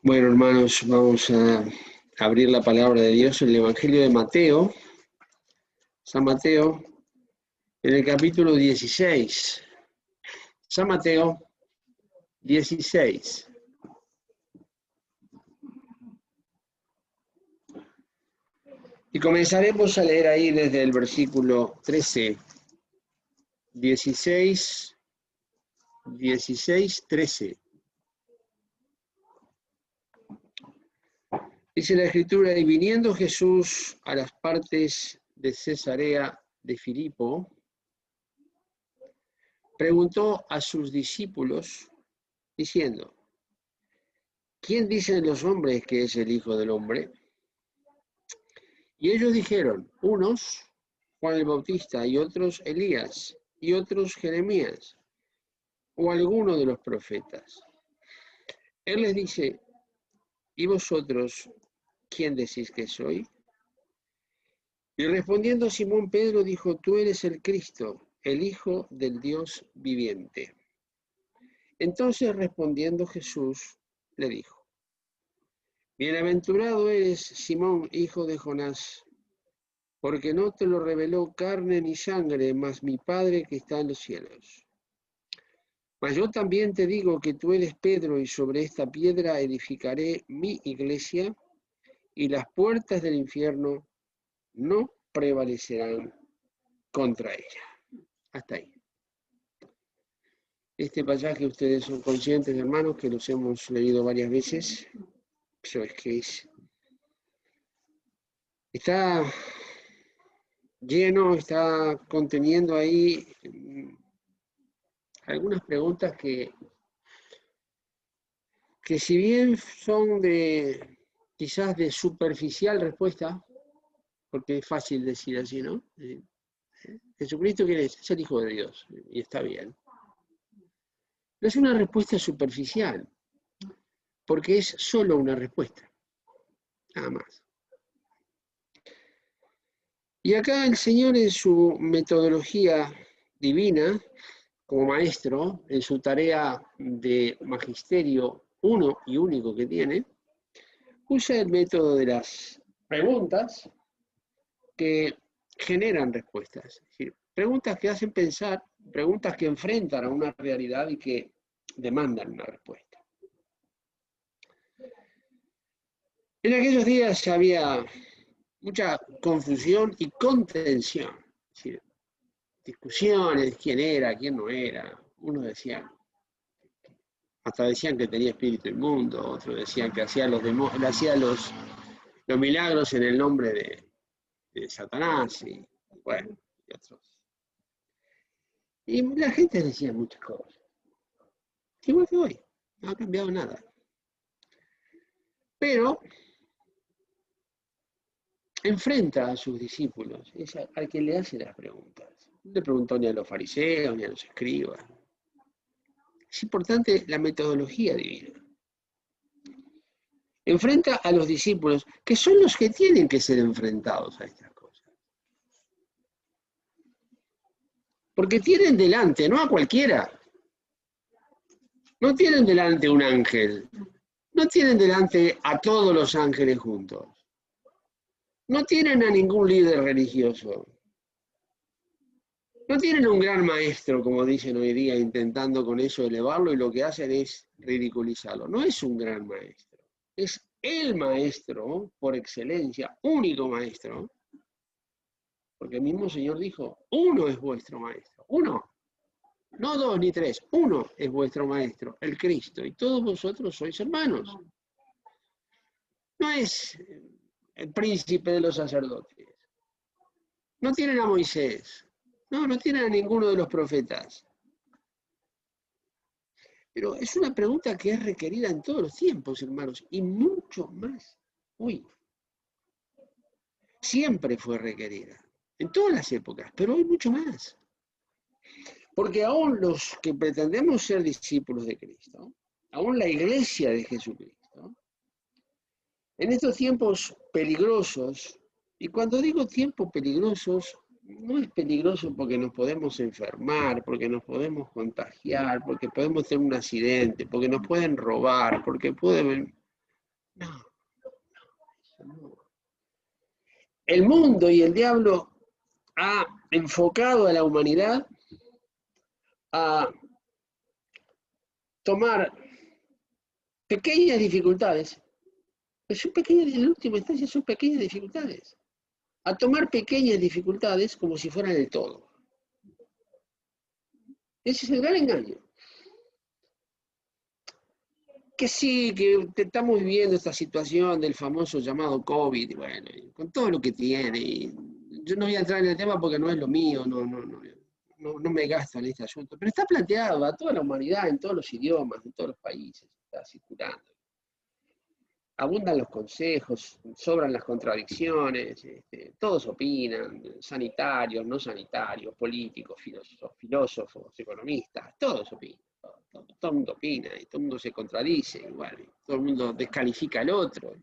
Bueno, hermanos, vamos a abrir la palabra de Dios en el Evangelio de Mateo, San Mateo, en el capítulo 16. San Mateo 16. Y comenzaremos a leer ahí desde el versículo 13. 16, 13. Dice la Escritura: y viniendo Jesús a las partes de Cesarea de Filipo, preguntó a sus discípulos, diciendo: ¿quién dicen los hombres que es el Hijo del Hombre? Y ellos dijeron: unos, Juan el Bautista, y otros Elías, y otros Jeremías, o alguno de los profetas. Él les dice: ¿y vosotros quién decís que soy? Y respondiendo Simón Pedro dijo: tú eres el Cristo, el Hijo del Dios viviente. Entonces respondiendo Jesús le dijo: bienaventurado eres, Simón, hijo de Jonás, porque no te lo reveló carne ni sangre, mas mi Padre que está en los cielos. Mas yo también te digo que tú eres Pedro, y sobre esta piedra edificaré mi iglesia, y las puertas del infierno no prevalecerán contra ella. Hasta ahí. Este pasaje ustedes son conscientes, hermanos, que los hemos leído varias veces. Eso es que está lleno, está conteniendo ahí algunas preguntas que si bien son quizás de superficial respuesta, porque es fácil decir así, ¿no? Jesucristo, ¿quién es? Es el Hijo de Dios, y está bien. No es una respuesta superficial, porque es solo una respuesta, nada más. Y acá el Señor, en su metodología divina, como maestro, en su tarea de magisterio uno y único que tiene, usa el método de las preguntas que generan respuestas. Es decir, preguntas que hacen pensar, preguntas que enfrentan a una realidad y que demandan una respuesta. En aquellos días había mucha confusión y contención. Es decir, discusiones, quién era, quién no era. Unos decían, hasta decían que tenía espíritu inmundo, otros decían que hacía los milagros en el nombre de Satanás, y bueno, y otros. Y la gente decía muchas cosas. Igual que hoy, no ha cambiado nada. Pero enfrenta a sus discípulos, es al que le hace las preguntas. No le preguntó ni a los fariseos, ni a los escribas. Es importante la metodología divina. Enfrenta a los discípulos, que son los que tienen que ser enfrentados a estas cosas. Porque tienen delante, no a cualquiera. No tienen delante un ángel. No tienen delante a todos los ángeles juntos. No tienen a ningún líder religioso. No tienen un gran maestro, como dicen hoy día, intentando con eso elevarlo, y lo que hacen es ridiculizarlo. No es un gran maestro. Es el maestro por excelencia, único maestro. Porque el mismo Señor dijo: uno es vuestro maestro. Uno. No dos ni tres. Uno es vuestro maestro, el Cristo. Y todos vosotros sois hermanos. No es el príncipe de los sacerdotes. No tienen a Moisés. No tienen a ninguno de los profetas. Pero es una pregunta que es requerida en todos los tiempos, hermanos, y mucho más hoy. Siempre fue requerida, en todas las épocas, pero hoy mucho más. Porque aún los que pretendemos ser discípulos de Cristo, aún la iglesia de Jesucristo, en estos tiempos peligrosos, y cuando digo tiempos peligrosos, no es peligroso porque nos podemos enfermar, porque nos podemos contagiar, porque podemos tener un accidente, porque nos pueden robar, porque pueden... No, eso no. El mundo y el diablo ha enfocado a la humanidad a tomar pequeñas dificultades, pero son pequeñas, en última instancia son pequeñas dificultades, a tomar pequeñas dificultades como si fueran el todo. Ese es el gran engaño. Que sí, que estamos viviendo esta situación del famoso llamado COVID, y bueno, y con todo lo que tiene. Y yo no voy a entrar en el tema porque no es lo mío, no me gasto en este asunto, pero está planteado a toda la humanidad, en todos los idiomas, en todos los países, está circulando. Abundan los consejos, sobran las contradicciones, todos opinan, sanitarios, no sanitarios, políticos, filósofos, economistas, todos opinan, todo el mundo opina, y todo el mundo se contradice, igual, todo el mundo descalifica al otro.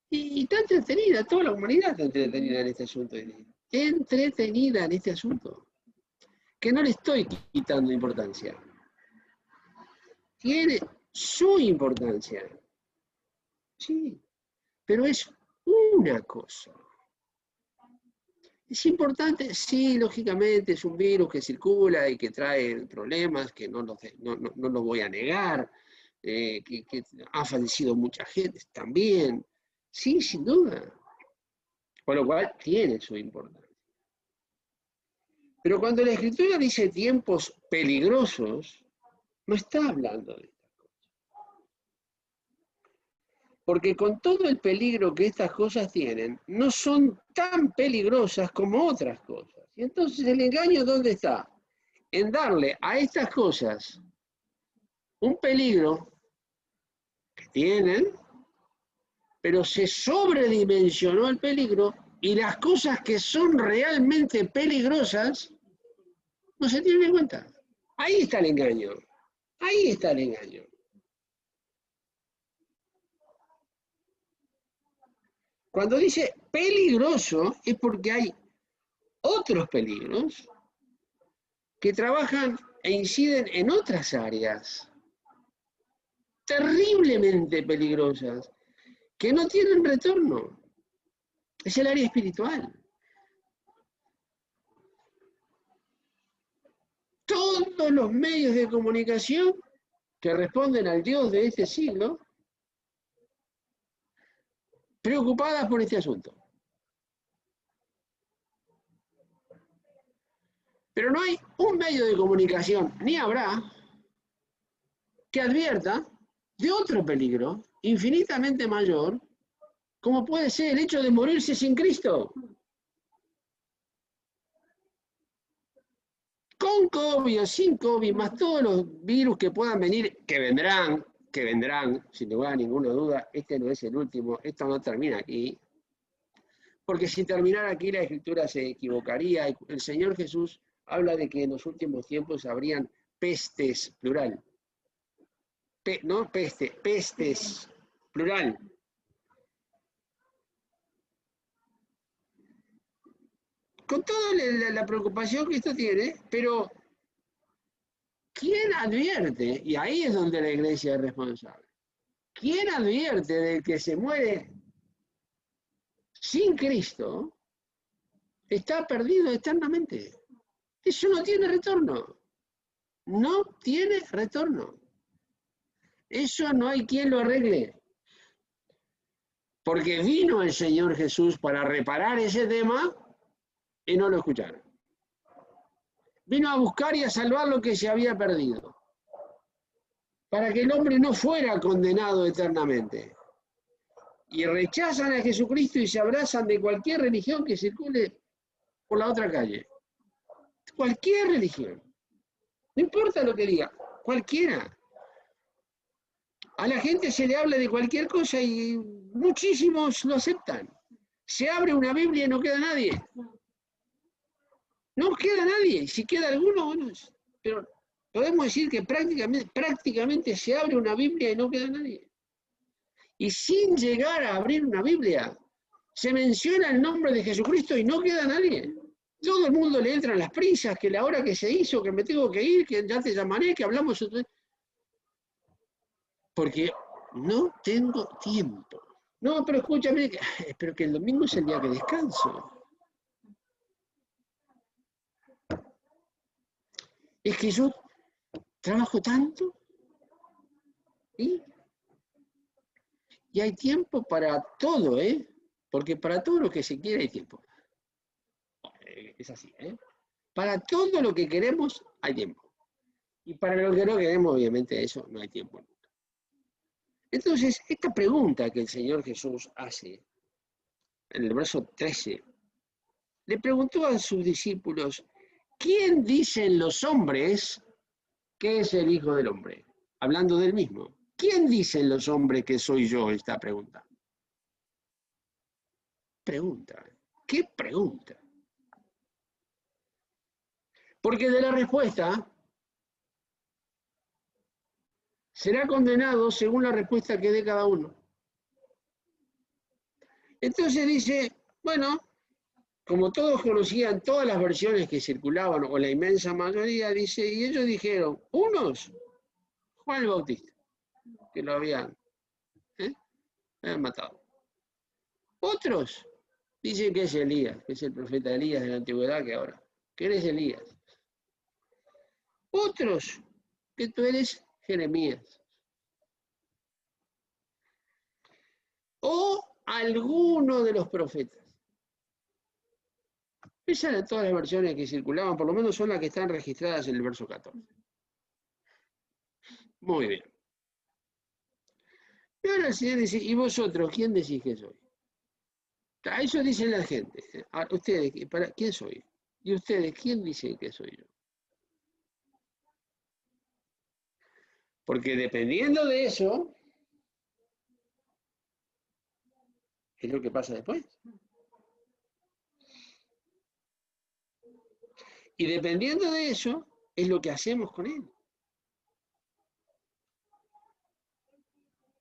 Y está entretenida, toda la humanidad está entretenida en este asunto, entretenida en este asunto, que no le estoy quitando importancia. Tiene su importancia. Sí, pero es una cosa. ¿Es importante? Sí, lógicamente, es un virus que circula y que trae problemas, que no lo voy a negar, que ha fallecido mucha gente también. Sí, sin duda. Con lo cual tiene su importancia. Pero cuando la Escritura dice tiempos peligrosos, no está hablando de estas cosas. Porque con todo el peligro que estas cosas tienen, no son tan peligrosas como otras cosas. Y entonces el engaño, ¿dónde está? En darle a estas cosas un peligro que tienen, pero se sobredimensionó el peligro y las cosas que son realmente peligrosas no se tienen en cuenta. Ahí está el engaño. Ahí está el engaño. Cuando dice peligroso es porque hay otros peligros que trabajan e inciden en otras áreas terriblemente peligrosas que no tienen retorno. Es el área espiritual. Todos los medios de comunicación que responden al Dios de este siglo, preocupadas por este asunto. Pero no hay un medio de comunicación, ni habrá, que advierta de otro peligro infinitamente mayor, como puede ser el hecho de morirse sin Cristo. Con COVID o sin COVID, más todos los virus que puedan venir, que vendrán, sin lugar a ninguna duda, este no es el último, esto no termina aquí, porque si terminara aquí la Escritura se equivocaría. El Señor Jesús habla de que en los últimos tiempos habrían pestes, plural, no peste, pestes, plural. Con toda la preocupación que esto tiene, pero ¿quién advierte? Y ahí es donde la iglesia es responsable. ¿Quién advierte del que se muere sin Cristo? Está perdido eternamente. Eso no tiene retorno. No tiene retorno. Eso no hay quien lo arregle. Porque vino el Señor Jesús para reparar ese tema y no lo escucharon. Vino a buscar y a salvar lo que se había perdido, para que el hombre no fuera condenado eternamente. Y rechazan a Jesucristo y se abrazan de cualquier religión que circule por la otra calle. Cualquier religión. No importa lo que diga, cualquiera. A la gente se le habla de cualquier cosa y muchísimos lo aceptan. Se abre una Biblia y no queda nadie. No queda nadie. Si queda alguno, bueno, pero podemos decir que prácticamente se abre una Biblia y no queda nadie. Y sin llegar a abrir una Biblia, se menciona el nombre de Jesucristo y no queda nadie. Todo el mundo le entran las prisas, que la hora que se hizo, que me tengo que ir, que ya te llamaré, que hablamos. Porque no tengo tiempo. No, pero escúchame, pero que el domingo es el día que descanso. Es que yo trabajo tanto y hay tiempo para todo, ¿eh? Porque para todo lo que se quiere hay tiempo. Es así, ¿eh? Para todo lo que queremos hay tiempo. Y para lo que no queremos, obviamente, eso no hay tiempo. Entonces, esta pregunta que el Señor Jesús hace en el verso 13, le preguntó a sus discípulos, ¿quién dicen los hombres que es el Hijo del Hombre? Hablando del mismo. ¿Quién dicen los hombres que soy yo? Esta pregunta. Pregunta. ¿Qué pregunta? Porque de la respuesta será condenado según la respuesta que dé cada uno. Entonces dice, bueno, como todos conocían todas las versiones que circulaban, o la inmensa mayoría, dice, y ellos dijeron, unos, Juan el Bautista, que lo habían matado. Otros dicen que es Elías, que es el profeta Elías de la antigüedad, que eres Elías. Otros, que tú eres Jeremías. O alguno de los profetas. Esas eran todas las versiones que circulaban, por lo menos son las que están registradas en el verso 14. Muy bien. Y ahora el Señor dice, ¿y vosotros quién decís que soy? A eso dice la gente. Ustedes, ¿quién soy? ¿Y ustedes quién dicen que soy yo? Porque dependiendo de eso, es lo que pasa después. Y dependiendo de eso, es lo que hacemos con él.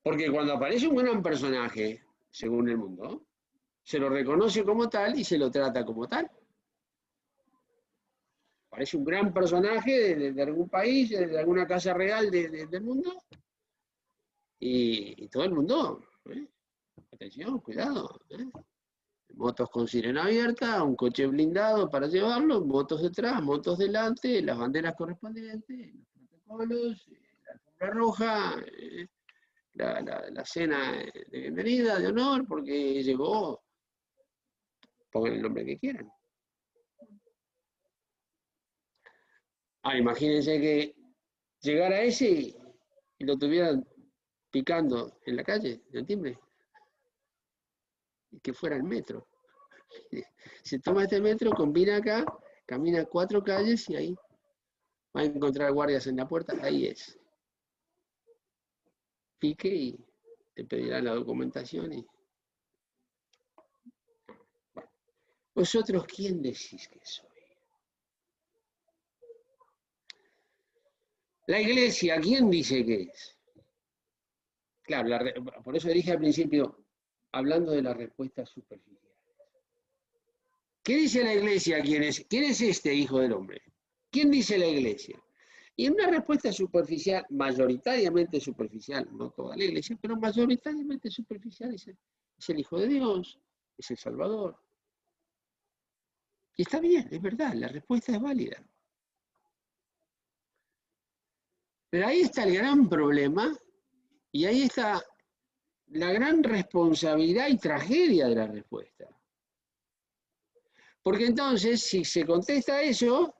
Porque cuando aparece un gran personaje, según el mundo, se lo reconoce como tal y se lo trata como tal. Aparece un gran personaje de algún país, de alguna casa real del mundo, y todo el mundo, atención, cuidado, motos con sirena abierta, un coche blindado para llevarlo, motos detrás, motos delante, las banderas correspondientes, los protocolos, la alfombra roja, la cena de bienvenida, de honor, porque llegó, pongan el nombre que quieran. Imagínense que llegara ese y lo tuvieran picando en la calle, en el timbre, y que fuera el metro. Se toma este metro, combina acá, camina 4 calles y ahí va a encontrar guardias en la puerta, ahí es. Pique y te pedirá la documentación y... Bueno. ¿Vosotros quién decís que soy? La iglesia, ¿quién dice que es? Claro, por eso dije al principio, hablando de la respuesta superficial. ¿Qué dice la iglesia? ¿Quién es este Hijo del Hombre? ¿Quién dice la iglesia? Y en una respuesta superficial, mayoritariamente superficial, no toda la iglesia, pero mayoritariamente superficial, es el Hijo de Dios, es el Salvador. Y está bien, es verdad, la respuesta es válida. Pero ahí está el gran problema y ahí está la gran responsabilidad y tragedia de la respuesta. Porque entonces, si se contesta eso,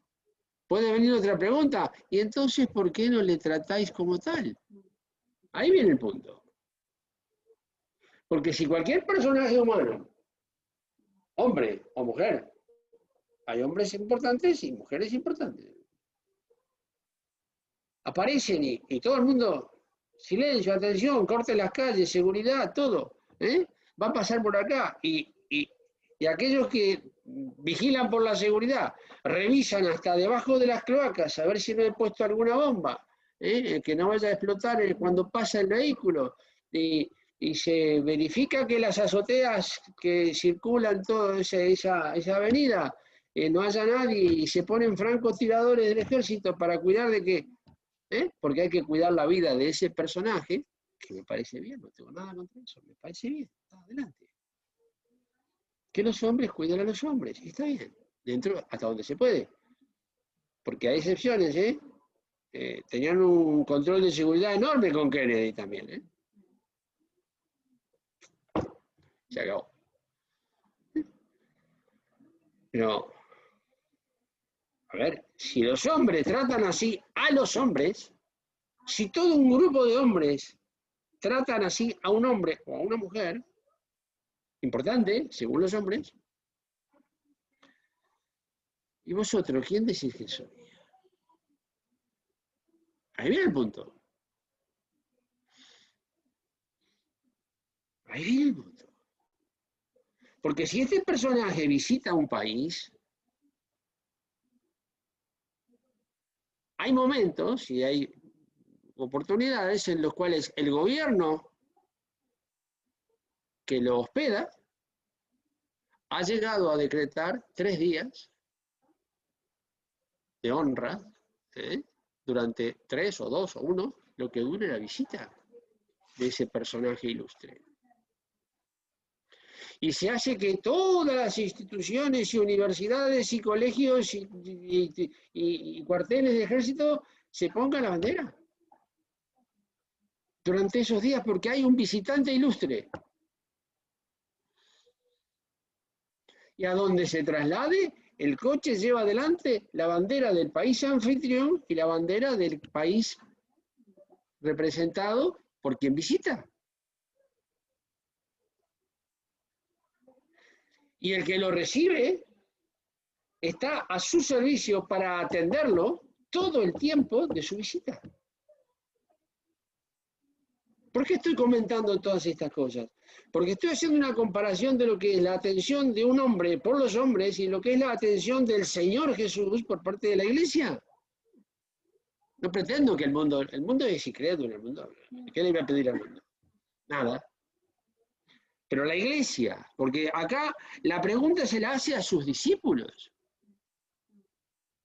puede venir otra pregunta. ¿Y entonces por qué no le tratáis como tal? Ahí viene el punto. Porque si cualquier personaje humano, hombre o mujer, hay hombres importantes y mujeres importantes, aparecen y todo el mundo, silencio, atención, corte las calles, seguridad, todo, va a pasar por acá y aquellos que vigilan por la seguridad revisan hasta debajo de las cloacas a ver si no he puesto alguna bomba, que no vaya a explotar cuando pasa el vehículo y se verifica que las azoteas que circulan toda esa avenida no haya nadie y se ponen francotiradores del ejército para cuidar de que porque hay que cuidar la vida de ese personaje, que me parece bien, no tengo nada contra eso, me parece bien, adelante. Que los hombres cuiden a los hombres, y está bien, dentro hasta donde se puede. Porque hay excepciones, ¿eh? Tenían un control de seguridad enorme con Kennedy también, ¿eh? Se acabó. Pero, a ver, si los hombres tratan así a los hombres, si todo un grupo de hombres tratan así a un hombre o a una mujer, importante, según los hombres, ¿y vosotros quién decís que soy? Ahí viene el punto. Ahí viene el punto. Porque si este personaje visita un país, hay momentos y hay oportunidades en los cuales el gobierno que lo hospeda ha llegado a decretar 3 días de honra, ¿eh? Durante 3 o 2 o 1, lo que dure la visita de ese personaje ilustre. Y se hace que todas las instituciones y universidades y colegios y cuarteles de ejército se pongan la bandera durante esos días porque hay un visitante ilustre. Y a donde se traslade, el coche lleva adelante la bandera del país anfitrión y la bandera del país representado por quien visita. Y el que lo recibe está a su servicio para atenderlo todo el tiempo de su visita. ¿Por qué estoy comentando todas estas cosas? Porque estoy haciendo una comparación de lo que es la atención de un hombre por los hombres y lo que es la atención del Señor Jesús por parte de la Iglesia. No pretendo que el mundo es incrédulo, el mundo, ¿qué le voy a pedir al mundo? Nada. Pero la Iglesia, porque acá la pregunta se la hace a sus discípulos.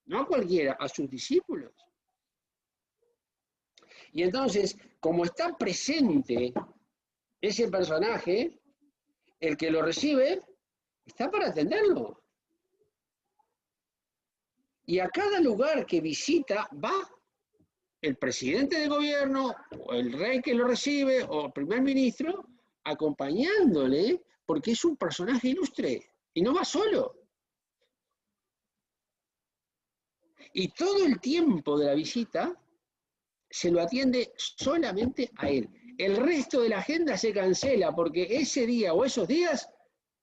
No a cualquiera, a sus discípulos. Y entonces, como está presente ese personaje, el que lo recibe está para atenderlo. Y a cada lugar que visita va el presidente de gobierno, o el rey que lo recibe, o el primer ministro, acompañándole, porque es un personaje ilustre, y no va solo. Y todo el tiempo de la visita se lo atiende solamente a él. El resto de la agenda se cancela, porque ese día o esos días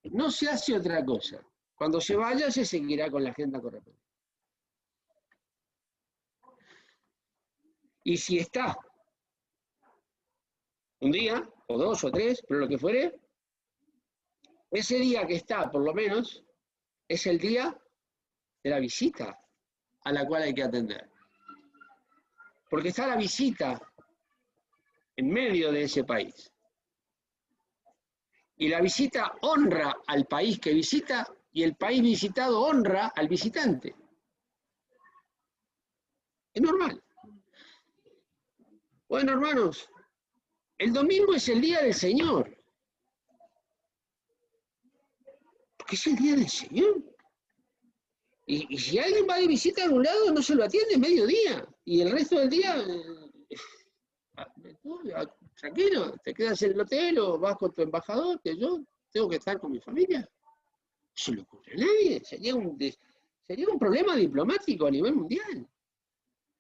no se hace otra cosa. Cuando se vaya, se seguirá con la agenda correspondiente. Y si está un día, o 2 o 3, pero lo que fuere, ese día que está, por lo menos, es el día de la visita a la cual hay que atender. Porque está la visita en medio de ese país. Y la visita honra al país que visita y el país visitado honra al visitante. Es normal. Bueno, hermanos, el domingo es el día del Señor. Porque es el día del Señor. Y si alguien va de visita a algún lado, no se lo atiende mediodía. Y el resto del día, tranquilo, te quedas en el hotel o vas con tu embajador, que yo tengo que estar con mi familia. No se le ocurre a nadie. Sería un problema diplomático a nivel mundial.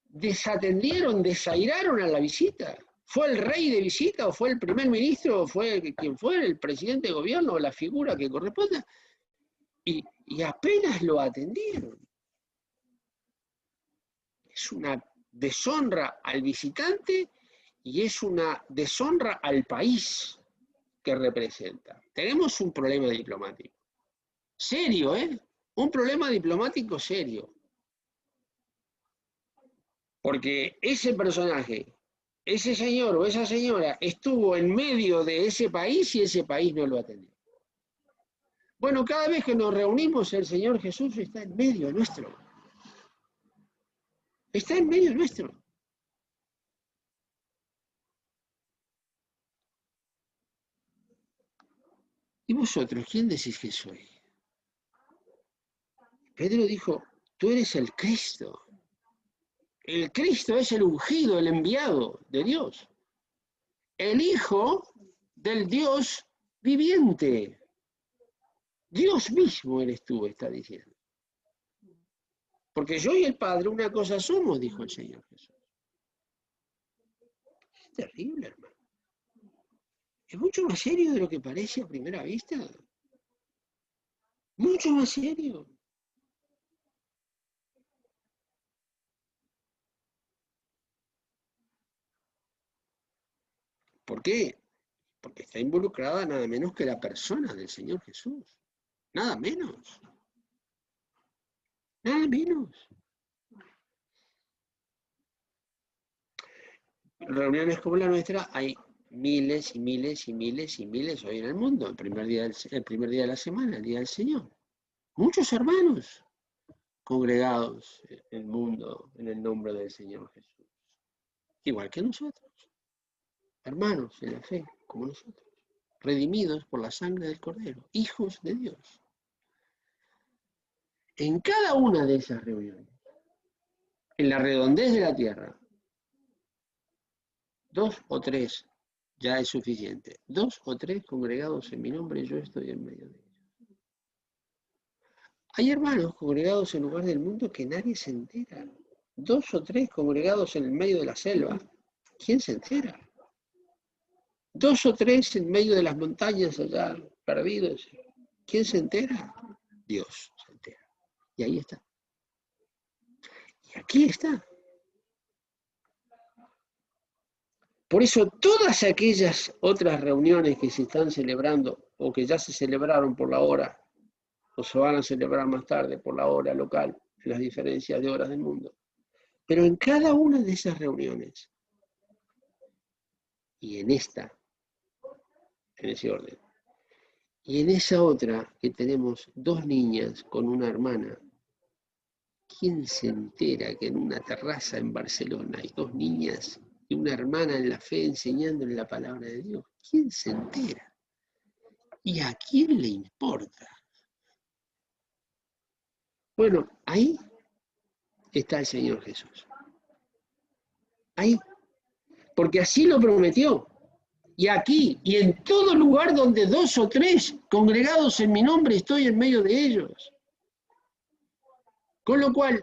Desatendieron, desairaron a la visita. ¿Fue el rey de visita o fue el primer ministro o fue quien fue el presidente de gobierno o la figura que corresponda? Y apenas lo atendieron. Es una deshonra al visitante y es una deshonra al país que representa. Tenemos un problema diplomático. Serio, ¿eh? Un problema diplomático serio. Porque ese personaje, ese señor o esa señora estuvo en medio de ese país y ese país no lo atendió. Bueno, cada vez que nos reunimos, el Señor Jesús está en medio nuestro. Está en medio nuestro. ¿y vosotros quién decís que soy? Pedro dijo, tú eres el Cristo. El Cristo es el ungido, el enviado de Dios. El Hijo del Dios viviente. Dios mismo eres tú, está diciendo. Porque yo y el Padre una cosa somos, dijo el Señor Jesús. Es terrible, hermano. Es mucho más serio de lo que parece a primera vista. Mucho más serio. ¿Por qué? Porque está involucrada nada menos que la persona del Señor Jesús. Nada menos. Nada menos. En reuniones como la nuestra hay miles y miles y miles y miles hoy en el mundo. El primer día de la semana, el día del Señor. Muchos hermanos congregados en el mundo en el nombre del Señor Jesús. Igual que nosotros. Hermanos en la fe, como nosotros. Redimidos por la sangre del Cordero. Hijos de Dios. En cada una de esas reuniones, en la redondez de la tierra, 2 o 3 ya es suficiente. 2 o 3 congregados en mi nombre, yo estoy en medio de ellos. Hay hermanos congregados en lugar del mundo que nadie se entera. 2 o 3 congregados en el medio de la selva, ¿quién se entera? 2 o 3 en medio de las montañas allá, perdidos, ¿quién se entera? Dios se entera. Y ahí está. Y aquí está. Por eso todas aquellas otras reuniones que se están celebrando o que ya se celebraron por la hora o se van a celebrar más tarde por la hora local, en las diferencias de horas del mundo. Pero en cada una de esas reuniones y en esta, en ese orden, y en esa otra que tenemos 2 niñas con una hermana, ¿quién se entera que en una terraza en Barcelona hay 2 niñas y una hermana en la fe enseñándole la palabra de Dios? ¿Quién se entera? ¿Y a quién le importa? Bueno, ahí está el Señor Jesús. Ahí. Porque así lo prometió. Y aquí, y en todo lugar donde 2 o 3 congregados en mi nombre, estoy en medio de ellos. Con lo cual,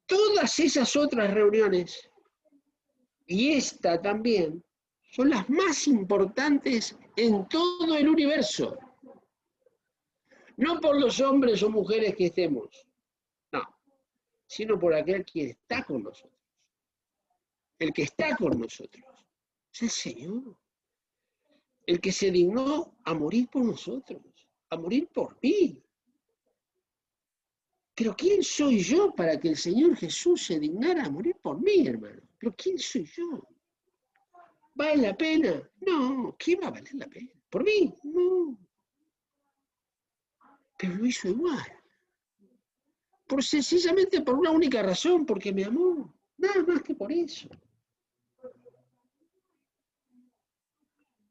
todas esas otras reuniones, y esta también, son las más importantes en todo el universo. No por los hombres o mujeres que estemos, no, sino por aquel que está con nosotros. El que está con nosotros es el Señor. El que se dignó a morir por nosotros, a morir por mí. Pero ¿quién soy yo para que el Señor Jesús se dignara a morir por mí, hermano? ¿Pero quién soy yo? ¿Vale la pena? No, ¿qué va a valer la pena? ¿Por mí? No. Pero lo hizo igual. Sencillamente por una única razón, porque me amó. Nada más que por eso.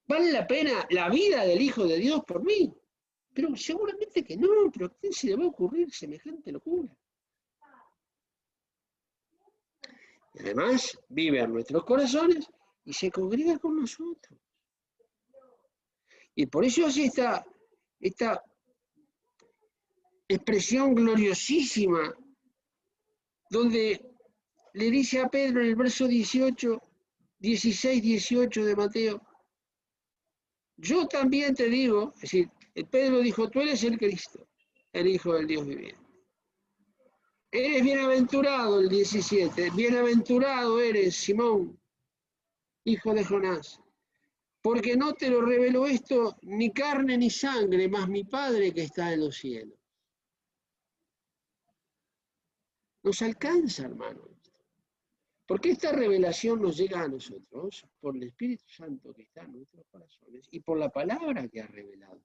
¿Vale la pena la vida del Hijo de Dios por mí? Pero seguramente que no, pero ¿a quién se le va a ocurrir semejante locura? Y además vive en nuestros corazones y se congrega con nosotros. Y por eso hace esta expresión gloriosísima, donde le dice a Pedro en el verso 16, 18 de Mateo, yo también te digo, es decir, Pedro dijo, tú eres el Cristo, el Hijo del Dios viviente. Eres bienaventurado, el 17, bienaventurado eres, Simón, hijo de Jonás, porque no te lo reveló esto ni carne ni sangre, mas mi Padre que está en los cielos. Nos alcanza, hermano. Porque esta revelación nos llega a nosotros por el Espíritu Santo que está en nuestros corazones y por la palabra que ha revelado.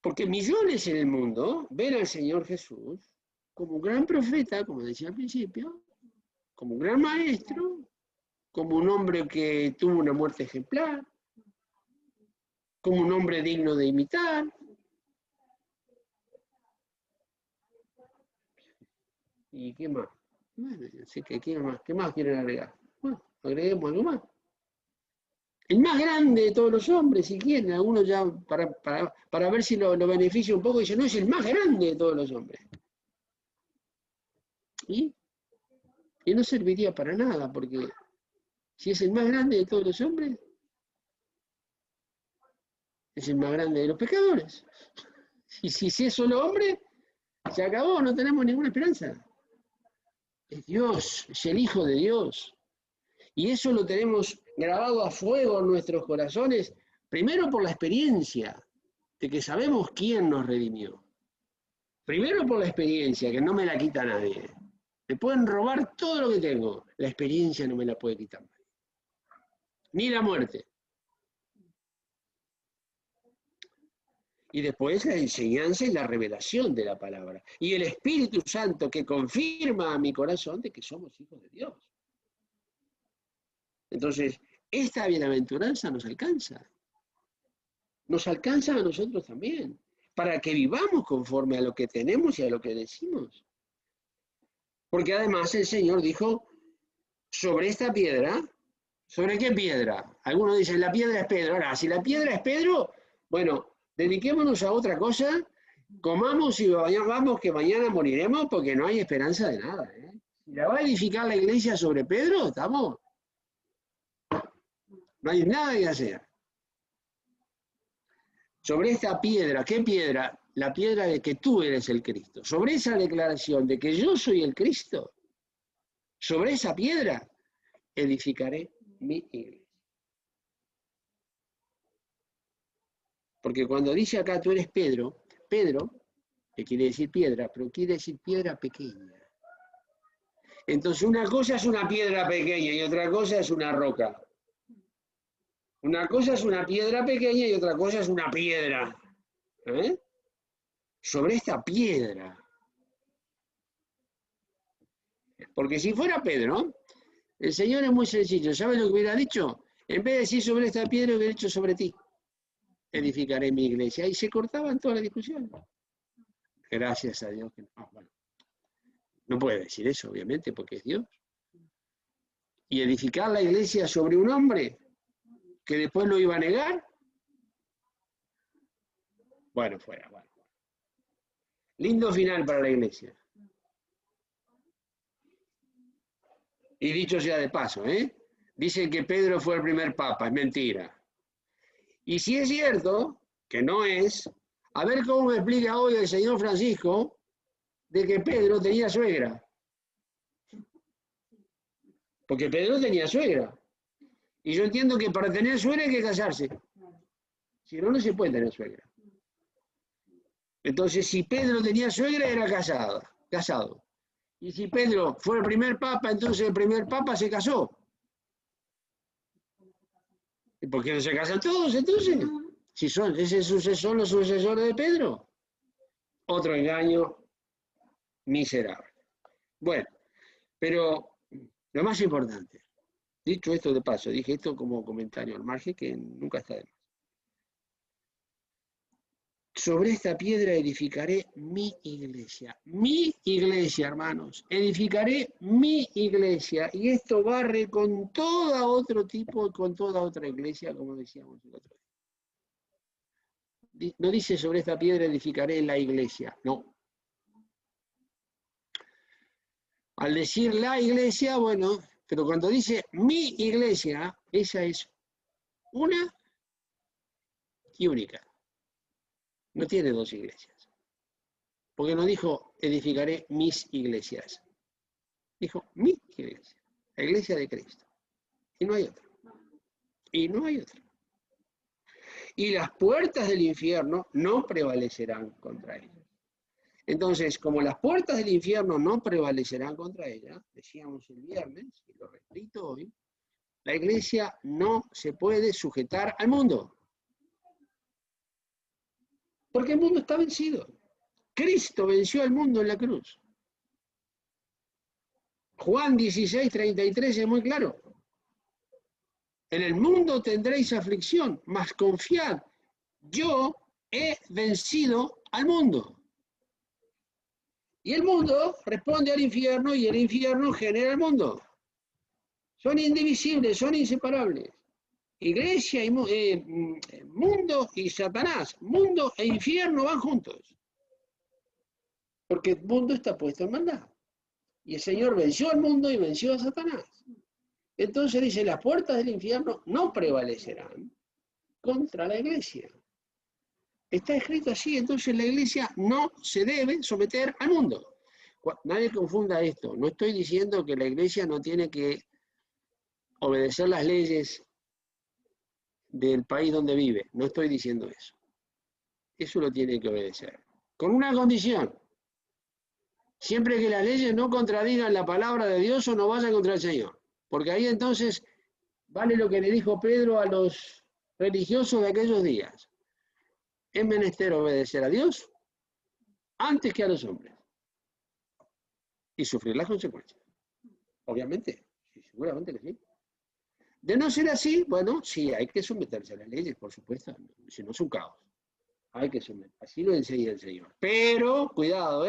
Porque millones en el mundo ven al Señor Jesús como un gran profeta, como decía al principio, como un gran maestro, como un hombre que tuvo una muerte ejemplar, como un hombre digno de imitar. ¿Y qué más? Bueno, así que, ¿qué más quieren agregar? Bueno, agreguemos algo más. El más grande de todos los hombres, si quieren, algunos ya para ver si lo beneficia un poco, dicen, no, es el más grande de todos los hombres. Y no serviría para nada, porque si es el más grande de todos los hombres, es el más grande de los pecadores. Y si es solo hombre, se acabó, no tenemos ninguna esperanza. Es Dios, es el Hijo de Dios. Y eso lo tenemos grabado a fuego en nuestros corazones, primero por la experiencia de que sabemos quién nos redimió. Primero por la experiencia, que no me la quita nadie. Me pueden robar todo lo que tengo, la experiencia no me la puede quitar nadie. Ni la muerte. Y después la enseñanza y la revelación de la palabra. Y el Espíritu Santo que confirma a mi corazón de que somos hijos de Dios. Entonces, esta bienaventuranza nos alcanza. Nos alcanza a nosotros también. Para que vivamos conforme a lo que tenemos y a lo que decimos. Porque además el Señor dijo, sobre esta piedra, ¿sobre qué piedra? Algunos dicen, la piedra es Pedro. Ahora, si la piedra es Pedro, bueno, dediquémonos a otra cosa, comamos y vamos que mañana moriremos porque no hay esperanza de nada. Si la va a edificar la iglesia sobre Pedro, estamos. No hay nada que hacer. Sobre esta piedra, ¿qué piedra? La piedra de que tú eres el Cristo. Sobre esa declaración de que yo soy el Cristo, sobre esa piedra edificaré mi iglesia. Porque cuando dice acá tú eres Pedro, Pedro, que quiere decir piedra, pero quiere decir piedra pequeña. Entonces una cosa es una piedra pequeña y otra cosa es una roca. Una cosa es una piedra pequeña y otra cosa es una piedra. Sobre esta piedra. Porque si fuera Pedro, el Señor es muy sencillo. ¿Sabes lo que hubiera dicho? En vez de decir sobre esta piedra, hubiera dicho sobre ti. Edificaré mi iglesia. Y se cortaban todas las discusiones. Gracias a Dios. Bueno, no puede decir eso, obviamente, porque es Dios. Y edificar la iglesia sobre un hombre que después lo iba a negar. Bueno, fuera. Bueno. Lindo final para la iglesia. Y dicho sea de paso, dicen que Pedro fue el primer papa, es mentira. Y si es cierto, que no es, a ver cómo me explica hoy el señor Francisco de que Pedro tenía suegra. Porque Pedro tenía suegra. Y yo entiendo que para tener suegra hay que casarse. Si no, no se puede tener suegra. Entonces, si Pedro tenía suegra, era casado. Y si Pedro fue el primer papa, entonces el primer papa se casó. ¿Y por qué no se casan todos entonces? Si son los sucesores de Pedro. Otro engaño miserable. Bueno, pero lo más importante, dicho esto de paso, dije esto como comentario al margen que nunca está de más. Sobre esta piedra edificaré mi iglesia. Mi iglesia, hermanos. Edificaré mi iglesia. Y esto barre con todo otro tipo, con toda otra iglesia, como decíamos el otro día. No dice sobre esta piedra edificaré la iglesia. No. Al decir la iglesia, bueno, pero cuando dice mi iglesia, esa es una y única. No tiene dos iglesias. Porque no dijo edificaré mis iglesias. Dijo mi iglesia. La iglesia de Cristo. Y no hay otra. Y no hay otra. Y las puertas del infierno no prevalecerán contra ella. Entonces, como las puertas del infierno no prevalecerán contra ella, decíamos el viernes, y lo repito hoy, la iglesia no se puede sujetar al mundo. Porque el mundo está vencido. Cristo venció al mundo en la cruz. Juan 16:33 es muy claro. En el mundo tendréis aflicción, mas confiad, yo he vencido al mundo. Y el mundo responde al infierno y el infierno genera el mundo. Son indivisibles, son inseparables. Iglesia y mundo y Satanás, mundo e infierno van juntos. Porque el mundo está puesto en maldad. Y el Señor venció al mundo y venció a Satanás. Entonces dice, las puertas del infierno no prevalecerán contra la iglesia. Está escrito así, entonces la iglesia no se debe someter al mundo. Nadie confunda esto. No estoy diciendo que la iglesia no tiene que obedecer las leyes del país donde vive. No estoy diciendo eso. Eso lo tiene que obedecer. Con una condición. Siempre que las leyes no contradigan la palabra de Dios o no vayan contra el Señor. Porque ahí entonces vale lo que le dijo Pedro a los religiosos de aquellos días. Es menester obedecer a Dios antes que a los hombres. Y sufrir las consecuencias. Obviamente, sí, seguramente que sí. De no ser así, bueno, sí, hay que someterse a las leyes, por supuesto. Si no es un caos. Hay que someterse. Así lo enseña el Señor. Pero, cuidado,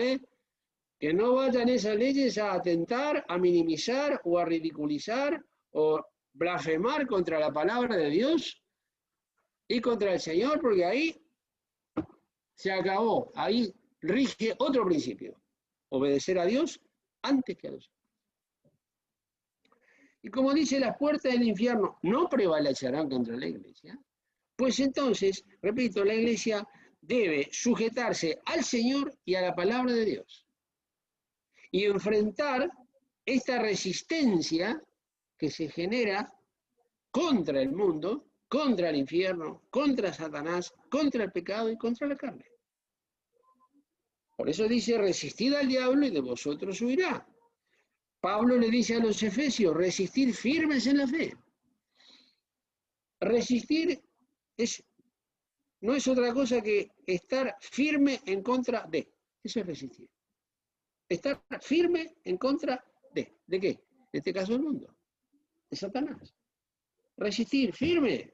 que no vayan esas leyes a atentar, a minimizar o a ridiculizar o blasfemar contra la palabra de Dios y contra el Señor, porque ahí se acabó. Ahí rige otro principio. Obedecer a Dios antes que a los hombres. Y como dice, las puertas del infierno no prevalecerán contra la iglesia, pues entonces, repito, la iglesia debe sujetarse al Señor y a la palabra de Dios. Y enfrentar esta resistencia que se genera contra el mundo, contra el infierno, contra Satanás, contra el pecado y contra la carne. Por eso dice, resistid al diablo y de vosotros huirá. Pablo le dice a los efesios, resistir firmes en la fe. Resistir no es otra cosa que estar firme en contra de. Eso es resistir. Estar firme en contra de. ¿De qué? En este caso el mundo. De Satanás. Resistir, firme.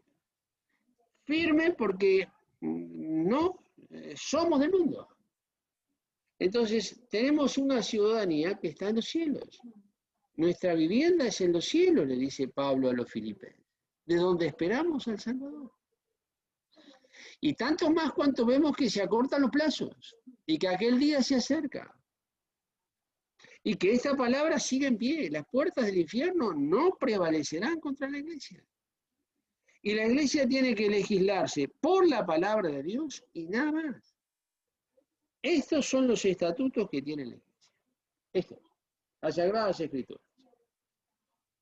Firme porque no somos del mundo. Entonces, tenemos una ciudadanía que está en los cielos. Nuestra vivienda es en los cielos, le dice Pablo a los filipenses, de donde esperamos al Salvador. Y tanto más cuanto vemos que se acortan los plazos y que aquel día se acerca. Y que esta palabra sigue en pie. Las puertas del infierno no prevalecerán contra la iglesia. Y la iglesia tiene que legislarse por la palabra de Dios y nada más. Estos son los estatutos que tiene la iglesia. Estos, las Sagradas Escrituras.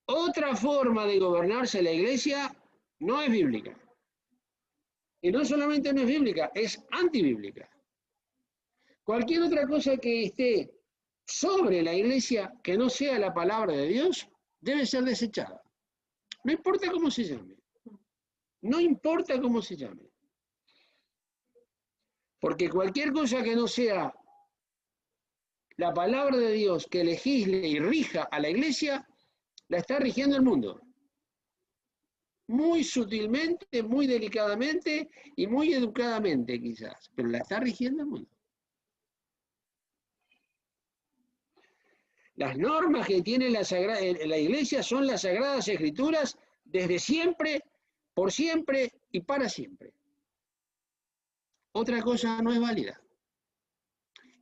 Otra forma de gobernarse la iglesia no es bíblica. Y no solamente no es bíblica, es antibíblica. Cualquier otra cosa que esté sobre la iglesia que no sea la palabra de Dios debe ser desechada. No importa cómo se llame. No importa cómo se llame. Porque cualquier cosa que no sea la palabra de Dios que legisle y rija a la iglesia, la está rigiendo el mundo. Muy sutilmente, muy delicadamente y muy educadamente quizás, pero la está rigiendo el mundo. Las normas que tiene la iglesia son las Sagradas Escrituras desde siempre, por siempre y para siempre. Otra cosa no es válida.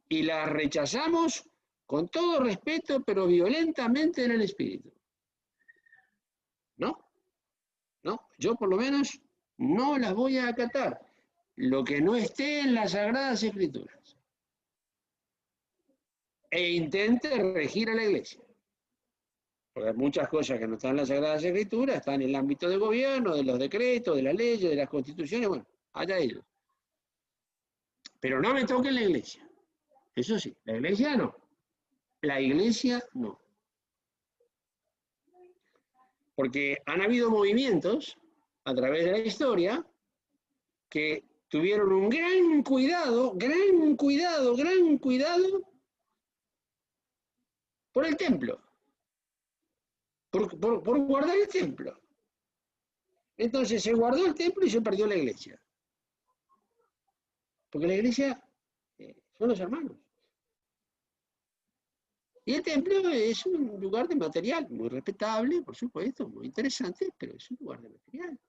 Y la rechazamos con todo respeto, pero violentamente en el espíritu. ¿No? ¿No? Yo por lo menos no las voy a acatar. Lo que no esté en las Sagradas Escrituras. E intente regir a la iglesia. Porque hay muchas cosas que no están en las Sagradas Escrituras, están en el ámbito de gobierno, de los decretos, de las leyes, de las constituciones, bueno, allá ellos. Pero no me toquen la iglesia. Eso sí, la iglesia no. La iglesia no. Porque han habido movimientos a través de la historia que tuvieron un gran cuidado por el templo, por guardar el templo. Entonces se guardó el templo y se perdió la iglesia. Porque la iglesia son los hermanos. Y el templo es un lugar de material, muy respetable, por supuesto, muy interesante, pero es un lugar de material.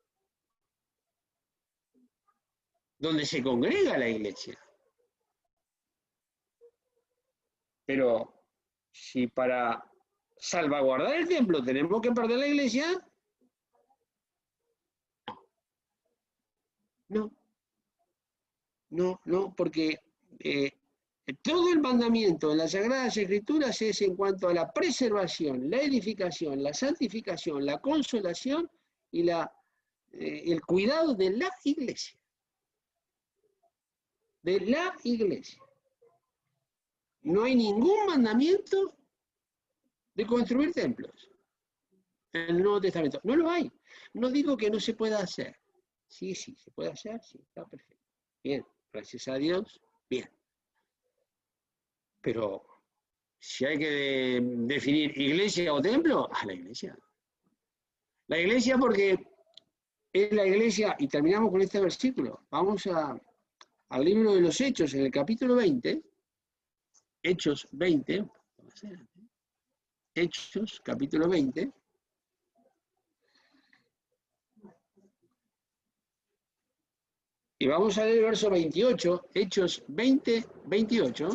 Donde se congrega la iglesia. Pero si para salvaguardar el templo tenemos que perder la iglesia, no, porque todo el mandamiento en las Sagradas Escrituras es en cuanto a la preservación, la edificación, la santificación, la consolación y el cuidado de la iglesia. De la iglesia. No hay ningún mandamiento de construir templos en el Nuevo Testamento. No lo hay. No digo que no se pueda hacer. Sí, se puede hacer, sí, está perfecto. Bien, gracias a Dios, bien. Pero si hay que definir iglesia o templo, a la iglesia. La iglesia porque es la iglesia, y terminamos con este versículo. Vamos al libro de los Hechos, en el capítulo 20, Hechos 20, Hechos, capítulo 20. Y vamos a leer el verso 28, Hechos 20, 28.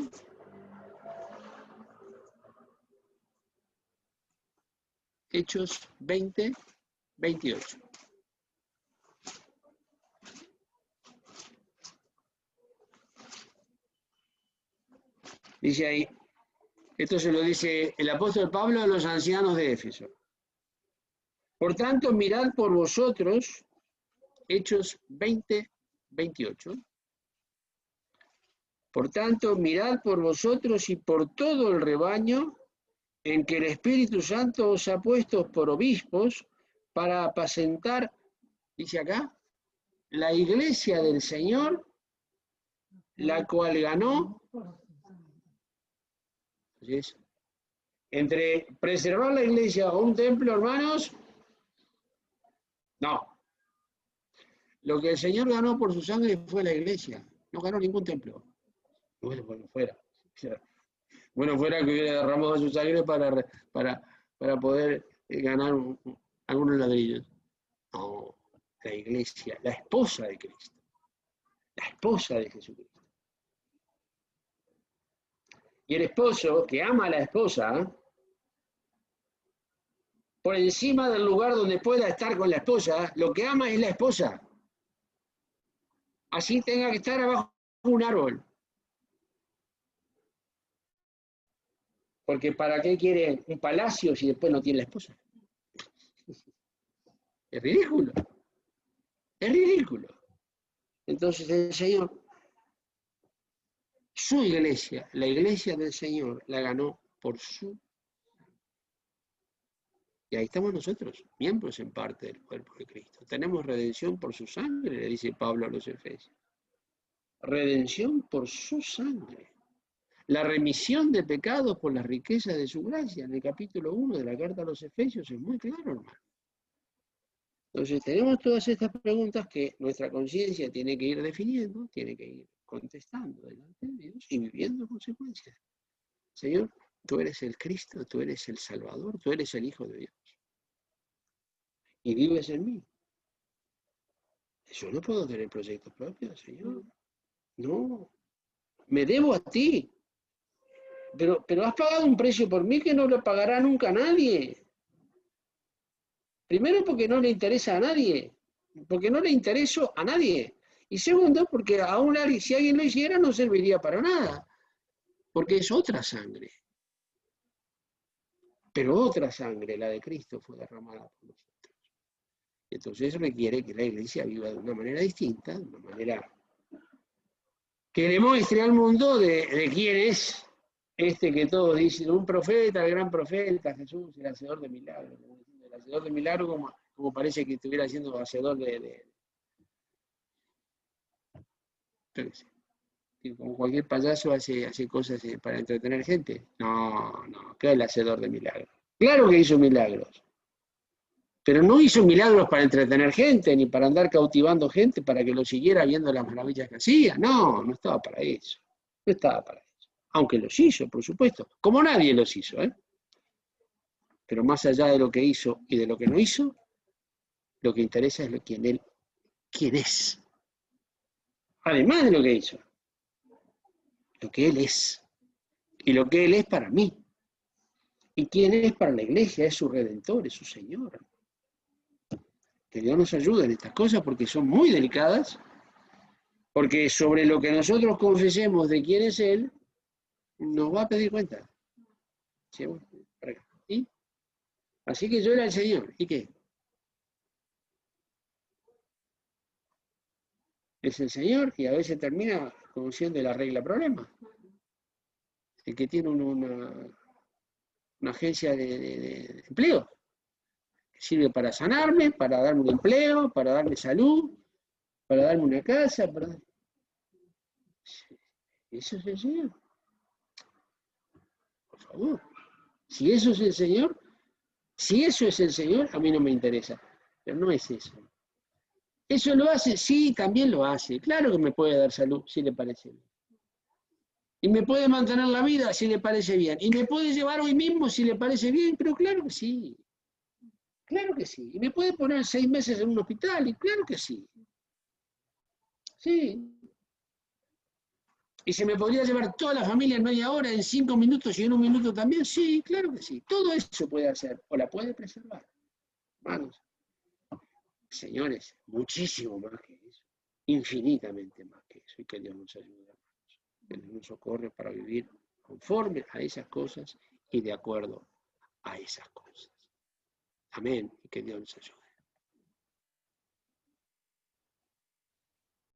Hechos 20, 28. Dice ahí, esto se lo dice el apóstol Pablo a los ancianos de Éfeso. Por tanto, mirad por vosotros, Hechos 20, 28. Por tanto, mirad por vosotros y por todo el rebaño en que el Espíritu Santo os ha puesto por obispos para apacentar, dice acá, la iglesia del Señor, la cual ganó. Entonces, entre preservar la iglesia o un templo, hermanos, no. Lo que el Señor ganó por su sangre fue la iglesia, no ganó ningún templo. Bueno fuera. Bueno fuera que hubiera derramado su sangre para poder ganar algunos ladrillos. No, la iglesia, la esposa de Cristo, la esposa de Jesucristo. Y el esposo que ama a la esposa, por encima del lugar donde pueda estar con la esposa, lo que ama es la esposa. Así tenga que estar abajo de un árbol. Porque ¿para qué quiere un palacio si después no tiene la esposa? Es ridículo. Es ridículo. Entonces el Señor, su iglesia, la iglesia del Señor, la ganó por su. Y ahí estamos nosotros, miembros en parte del cuerpo de Cristo. Tenemos redención por su sangre, le dice Pablo a los Efesios. Redención por su sangre. La remisión de pecados por las riquezas de su gracia. En el capítulo 1 de la carta a los Efesios es muy claro, hermano. Entonces tenemos todas estas preguntas que nuestra conciencia tiene que ir definiendo, tiene que ir contestando delante de Dios y viviendo consecuencias. Señor, tú eres el Cristo, tú eres el Salvador, tú eres el Hijo de Dios. Y vives en mí. Yo no puedo tener proyectos propios, Señor. No. Me debo a ti. Pero has pagado un precio por mí que no lo pagará nunca nadie. Primero porque no le interesa a nadie. Porque no le intereso a nadie. Y segundo, porque aún si alguien lo hiciera no serviría para nada. Porque es otra sangre. Pero otra sangre, la de Cristo, fue derramada por nosotros. Entonces eso requiere que la iglesia viva de una manera distinta, de una manera que demuestre al mundo de quién es este que todos dicen, un profeta, el gran profeta, Jesús, el hacedor de milagros. El hacedor de milagros como parece que estuviera siendo hacedor como cualquier payaso hace cosas para entretener gente. No, que es el hacedor de milagros. Claro que hizo milagros. Pero no hizo milagros para entretener gente, ni para andar cautivando gente para que lo siguiera viendo las maravillas que hacía. No, no estaba para eso. No estaba para eso. Aunque los hizo, por supuesto. Como nadie los hizo, ¿eh? Pero más allá de lo que hizo y de lo que no hizo, lo que interesa es quién es. Además de lo que hizo, lo que Él es. Y lo que Él es para mí. Y quién es para la iglesia, es su Redentor, es su Señor. Que Dios nos ayude en estas cosas porque son muy delicadas, porque sobre lo que nosotros confesemos de quién es Él, nos va a pedir cuenta. ¿Y? Así que yo era el Señor. ¿Y qué? Es el Señor y a veces termina como siendo el arregla problemas. El que tiene una agencia de empleo, que sirve para sanarme, para darme un empleo, para darme salud, para darme una casa, Eso es el Señor. Por favor. Si eso es el Señor, a mí no me interesa. Pero no es eso. ¿Eso lo hace? Sí, también lo hace. Claro que me puede dar salud, si le parece bien. Y me puede mantener la vida, si le parece bien. Y me puede llevar hoy mismo, si le parece bien. Pero claro que sí. Claro que sí. Y me puede poner 6 meses en un hospital. Y claro que sí. Sí. ¿Y se me podría llevar toda la familia en media hora, en 5 minutos y en 1 minuto también? Sí, claro que sí. Todo eso puede hacer. O la puede preservar. Hermanos, señores, muchísimo más que eso. Infinitamente más que eso. Y que Dios nos ayude, hermanos. Que Dios nos socorre para vivir conforme a esas cosas y de acuerdo a esas cosas. Amén. Y que Dios nos ayude.